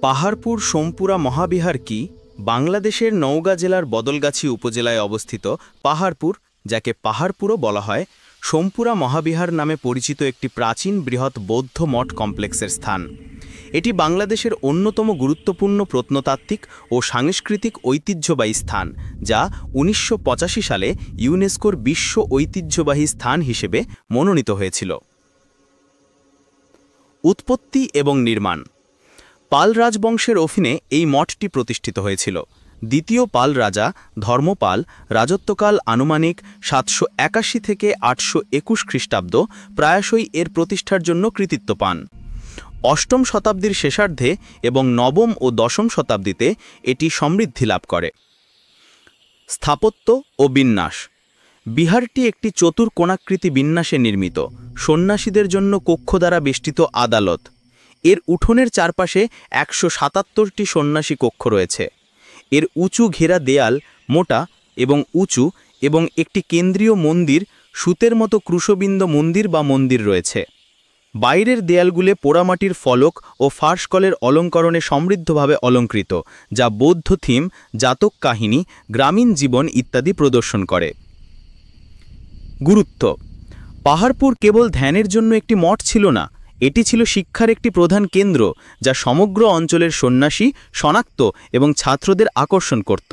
পাহাড়পুর সোমপুরা মহাবিহার কি বাংলাদেশের নওগাঁ জেলার বদলগাছি উপজেলায় অবস্থিত পাহাড়পুর, যাকে পাহাড়পুরও বলা হয়, সোমপুরা মহাবিহার নামে পরিচিত একটি প্রাচীন বৃহৎ বৌদ্ধ মঠ কমপ্লেক্সের স্থান। এটি বাংলাদেশের অন্যতম গুরুত্বপূর্ণ প্রত্নতাত্ত্বিক ও সাংস্কৃতিক ঐতিহ্যবাহী স্থান, যা ১৯৮৫ সালে ইউনেস্কোর বিশ্ব ঐতিহ্যবাহী স্থান হিসেবে মনোনীত হয়েছিল। উৎপত্তি এবং নির্মাণ। পাল রাজবংশের অধীনে এই মঠটি প্রতিষ্ঠিত হয়েছিল। দ্বিতীয় পাল রাজা ধর্মপাল রাজত্বকাল আনুমানিক ৭৮১ থেকে ৮২১ খ্রিস্টাব্দ প্রায়শই এর প্রতিষ্ঠার জন্য কৃতিত্ব পান। অষ্টম শতাব্দীর শেষার্ধে এবং নবম ও দশম শতাব্দীতে এটি সমৃদ্ধি লাভ করে। স্থাপত্য ও বিন্যাস। বিহারটি একটি চতুর্কোণাকৃতি বিন্যাসে নির্মিত, সন্ন্যাসীদের জন্য কক্ষ দ্বারা বেষ্টিত আদালত। এর উঠোনের চারপাশে ১৭৭টি সন্ন্যাসী কক্ষ রয়েছে। এর উঁচু ঘেরা দেয়াল মোটা এবং উঁচু এবং একটি কেন্দ্রীয় মন্দির, সুতের মতো ক্রুশবিন্দ মন্দির বা মন্দির রয়েছে। বাইরের দেয়ালগুলো পোড়ামাটির ফলক ও ফার্সকলের অলঙ্করণে সমৃদ্ধভাবে অলঙ্কৃত, যা বৌদ্ধ থিম, জাতক কাহিনী, গ্রামীণ জীবন ইত্যাদি প্রদর্শন করে। গুরুত্ব। পাহাড়পুর কেবল ধ্যানের জন্য একটি মঠ ছিল না, এটি ছিল শিক্ষার একটি প্রধান কেন্দ্র, যা সমগ্র অঞ্চলের সন্ন্যাসী, শনাক্ত এবং ছাত্রদের আকর্ষণ করত।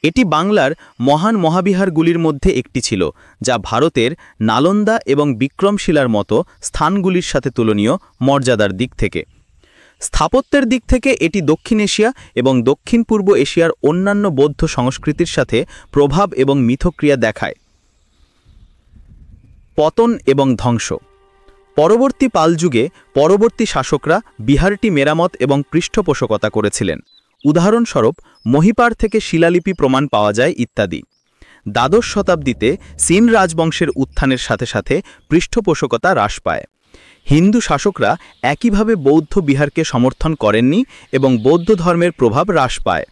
এটি বাংলার মহান মহাবিহারগুলির মধ্যে একটি ছিল, যা ভারতের নালন্দা এবং বিক্রমশিলার মতো স্থানগুলির সাথে তুলনীয় মর্যাদার দিক থেকে। স্থাপত্যের দিক থেকে এটি দক্ষিণ এশিয়া এবং দক্ষিণ পূর্ব এশিয়ার অন্যান্য বৌদ্ধ সংস্কৃতির সাথে প্রভাব এবং মিথক্রিয়া দেখায়। পতন এবং ধ্বংস। পরবর্তী পাল যুগে পরবর্তী শাসকরা বিহারটি মেরামত এবং পৃষ্ঠপোষকতা করেছিলেন। উদাহরণস্বরূপ মহিপাড় থেকে শিলালিপি প্রমাণ পাওয়া যায় ইত্যাদি। দ্বাদশ শতাব্দীতে সিন রাজবংশের উত্থানের সাথে সাথে পৃষ্ঠপোষকতা হ্রাস পায়। হিন্দু শাসকরা একইভাবে বৌদ্ধ বিহারকে সমর্থন করেননি এবং বৌদ্ধ ধর্মের প্রভাব হ্রাস পায়।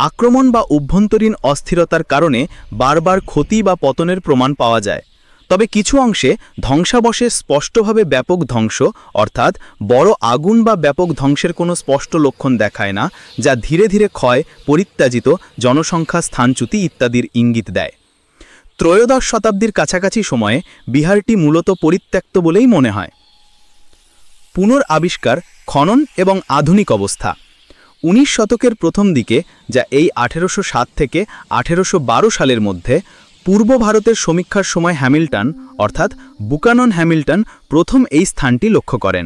আক্রমণ বা অভ্যন্তরীণ অস্থিরতার কারণে বারবার ক্ষতি বা পতনের প্রমাণ পাওয়া যায়। তবে কিছু অংশে ধ্বংসাবশেষ স্পষ্টভাবে ব্যাপক ধ্বংস, অর্থাৎ বড় আগুন বা ব্যাপক ধ্বংসের কোনো স্পষ্ট লক্ষণ দেখায় না, যা ধীরে ধীরে ক্ষয়, পরিত্যাজিত জনসংখ্যা, স্থানচ্যুতি ইত্যাদির ইঙ্গিত দেয়। ত্রয়োদশ শতাব্দীর কাছাকাছি সময়ে বিহারটি মূলত পরিত্যক্ত বলেই মনে হয়। পুনরাবিষ্কার, খনন এবং আধুনিক অবস্থা। ১৯ শতকের প্রথম দিকে, যা এই ১৮০৭ থেকে ১৮১২ সালের মধ্যে, পূর্ব ভারতের সমীক্ষার সময় হ্যামিল্টন অর্থাৎ বুকানন হ্যামিল্টন প্রথম এই স্থানটি লক্ষ্য করেন।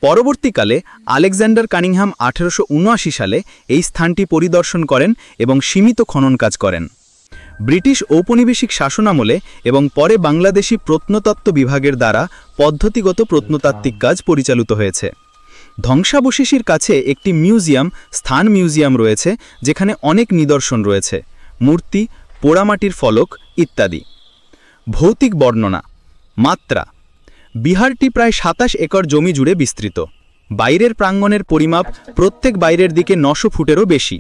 পরবর্তীকালে আলেকজান্ডার কানিংহাম ১৮৭৯ সালে এই স্থানটি পরিদর্শন করেন এবং সীমিত খনন কাজ করেন। ব্রিটিশ ঔপনিবেশিক শাসনামলে এবং পরে বাংলাদেশি প্রত্নতত্ত্ব বিভাগের দ্বারা পদ্ধতিগত প্রত্নতাত্ত্বিক কাজ পরিচালিত হয়েছে। ধ্বংসাবশেষের কাছে একটি স্থান মিউজিয়াম রয়েছে, যেখানে অনেক নিদর্শন রয়েছে, মূর্তি, পোড়ামাটির ফলক ইত্যাদি। ভৌতিক বর্ণনা। মাত্রা। বিহারটি প্রায় ২৭ একর জমি জুড়ে বিস্তৃত। বাইরের প্রাঙ্গণের পরিমাপ প্রত্যেক বাইরের দিকে ৯০০ ফুটেরও বেশি।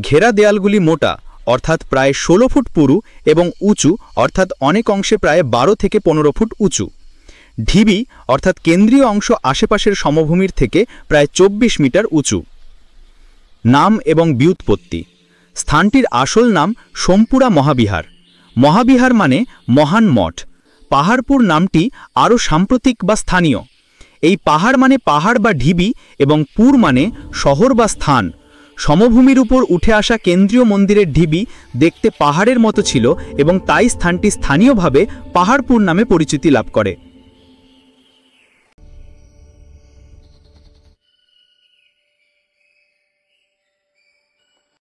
ঘেরা দেয়ালগুলি মোটা, অর্থাৎ প্রায় ১৬ ফুট পুরু, এবং উঁচু, অর্থাৎ অনেক অংশে প্রায় ১২ থেকে ১৫ ফুট উঁচু। ঢিবি, অর্থাৎ কেন্দ্রীয় অংশ আশেপাশের সমভূমির থেকে প্রায় ২৪ মিটার উঁচু। নাম এবং ব্যুৎপত্তি। স্থানটির আসল নাম সোমপুরা মহাবিহার। মহাবিহার মানে মহান মঠ। পাহাড়পুর নামটি আরও সাম্প্রতিক বা স্থানীয়। এই পাহাড় মানে পাহাড় বা ঢিবি এবং পুর মানে শহর বা স্থান। সমভূমির উপর উঠে আসা কেন্দ্রীয় মন্দিরের ঢিবি দেখতে পাহাড়ের মতো ছিল এবং তাই স্থানটি স্থানীয়ভাবে পাহাড়পুর নামে পরিচিতি লাভ করে।